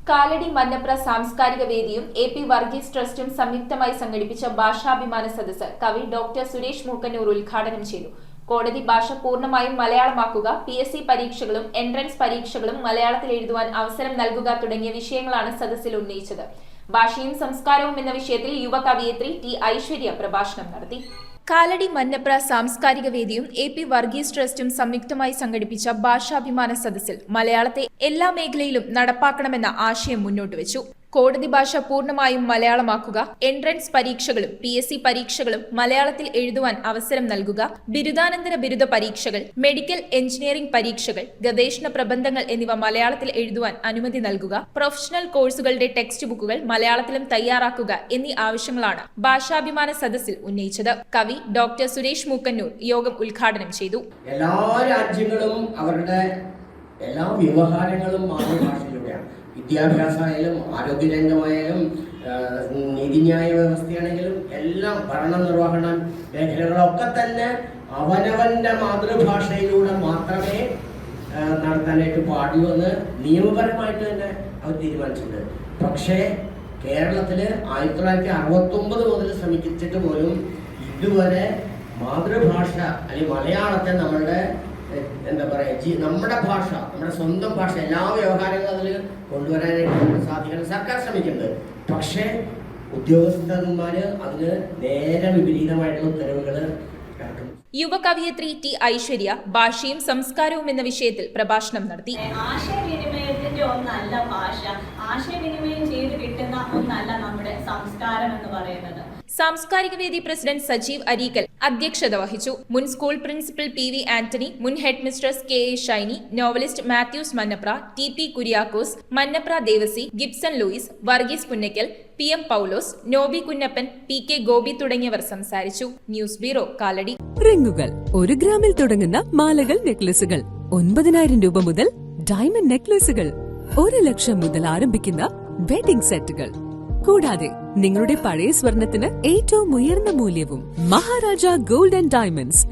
കാലടി മന്നപ്ര സാംസ്കാരിക വേദിയും എ.പി. വർഗീസ് ട്രസ്റ്റും സംയുക്തമായി സംഘടിപ്പിച്ച ഭാഷാഭിമാന സദസ്സ് കവി ഡോക്ടർ സുരേഷ് മൂക്കന്നൂർ ഉദ്ഘാടനം ചെയ്തു. കോടതി ഭാഷ പൂർണ്ണമായും മലയാളമാക്കുക, PSC പരീക്ഷകളും എൻട്രൻസ് പരീക്ഷകളും മലയാളത്തിൽ എഴുതുവാൻ അവസരം നൽകുക തുടങ്ങിയ വിഷയങ്ങളാണ് സദസ്സിൽ ഉന്നയിച്ചത്. ഭാഷയും സംസ്കാരവും എന്ന വിഷയത്തിൽ യുവ കവയിത്രി ടി. ഐശ്വര്യ പ്രഭാഷണം നടത്തി. കാലടി മന്നപ്ര സാംസ്കാരിക വേദിയും എ.പി. വർഗീസ് ട്രസ്റ്റും സംയുക്തമായി സംഘടിപ്പിച്ച ഭാഷാഭിമാന സദസ്സിൽ മലയാളത്തെ എല്ലാ മേഖലയിലും നടപ്പാക്കണമെന്ന ആശയം മുന്നോട്ടുവച്ചു. കോടതി ഭാഷ പൂർണ്ണമായും മലയാളമാക്കുക, എൻട്രൻസ് പരീക്ഷകളും PSC പരീക്ഷകളും മലയാളത്തിൽ എഴുതുവാൻ അവസരം നൽകുക, ബിരുദാനന്തര ബിരുദ പരീക്ഷകൾ, മെഡിക്കൽ എഞ്ചിനീയറിംഗ് പരീക്ഷകൾ, ഗവേഷണ പ്രബന്ധങ്ങൾ എന്നിവ മലയാളത്തിൽ എഴുതുവാൻ അനുമതി നൽകുക, പ്രൊഫഷണൽ കോഴ്സുകളുടെ ടെക്സ്റ്റ് ബുക്കുകൾ മലയാളത്തിലും തയ്യാറാക്കുക എന്നീ ആവശ്യങ്ങളാണ് ഭാഷാഭിമാന സദസ്സിൽ ഉന്നയിച്ചത്. കവി ഡോക്ടർ സുരേഷ് മൂക്കന്നൂർ യോഗം ഉദ്ഘാടനം ചെയ്തു. എല്ലാ രാജ്യങ്ങളും അവരുടെ എല്ലാ വ്യവഹാരങ്ങളും മാതൃഭാഷയിലൂടെയാണ്. വിദ്യാഭ്യാസമായാലും ആരോഗ്യരംഗമായാലും നീതിന്യായ വ്യവസ്ഥയാണെങ്കിലും എല്ലാം ഭരണനിർവഹണ മേഖലകളൊക്കെ തന്നെ അവനവന്റെ മാതൃഭാഷയിലൂടെ മാത്രമേ നടത്താനായിട്ട് പാടുള്ളൂ എന്ന് നിയമപരമായിട്ട് തന്നെ അവർ തീരുമാനിച്ചിട്ടുണ്ട്. പക്ഷേ കേരളത്തിൽ 1969 മുതൽ ശ്രമിച്ചിട്ട് പോലും ഇതുവരെ മാതൃഭാഷ അല്ലെങ്കിൽ മലയാളത്തെ നമ്മളുടെ നമ്മുടെ ഭാഷ, നമ്മുടെ സ്വന്തം ഭാഷ എല്ലാ വ്യവഹാരങ്ങളും അതിൽ കൊണ്ടുവരാനായിട്ട് സാധിക്കാൻ സർക്കാർ ശ്രമിക്കുന്നുണ്ട്. പക്ഷേ ഉദ്യോഗസ്ഥന്മാര് അതിന് നേരെ വിപരീതമായിട്ടുള്ള ഉത്തരവുകൾ ഇറക്കും. യുവ കവയിത്രി ടി. ഐശ്വര്യ ഭാഷയും സംസ്കാരവും എന്ന വിഷയത്തിൽ പ്രഭാഷണം നടത്തി. ആശയവിനിമയത്തിന്റെ ഒന്നല്ല ഭാഷ, ആശയവിനിമയം ചെയ്ത് കിട്ടുന്ന ഒന്നല്ല നമ്മുടെ സംസ്കാരം എന്ന് പറയുന്നത്. സാംസ്കാരിക വേദി പ്രസിഡന്റ് സജീവ് അരീക്കൽ അധ്യക്ഷത വഹിച്ചു. മുൻ സ്കൂൾ പ്രിൻസിപ്പൽ PV ആന്റണി, മുൻ head mistress KA Shiny, novelist Mathews Mannapra, TP Kuriakose, Mannapra Devasi, Gibson Louis, Varghese Punnakkal, PM Paulose, Nobi Kunjappan, PK Gopi തുടങ്ങിയവർ സംസാരിച്ചു. News bureau, Kalady. റിങ്ങുകൾ 1 ഗ്രാമിൽ തുടങ്ങുന്ന മാലകൾ, നെക്ലസുകൾ 9,000 രൂപ മുതൽ ഡയമണ്ട് നെക്ലസുകൾ 1 ലക്ഷം മുതൽ ആരംഭിക്കുന്ന വെഡിംഗ് സെറ്റുകൾ, കൂടാതെ നിങ്ങളുടെ പഴയ സ്വർണത്തിന് ഏറ്റവും ഉയർന്ന മൂല്യവും മഹാരാജ ഗോൾഡ് ആൻഡ് ഡയമണ്ട്സ്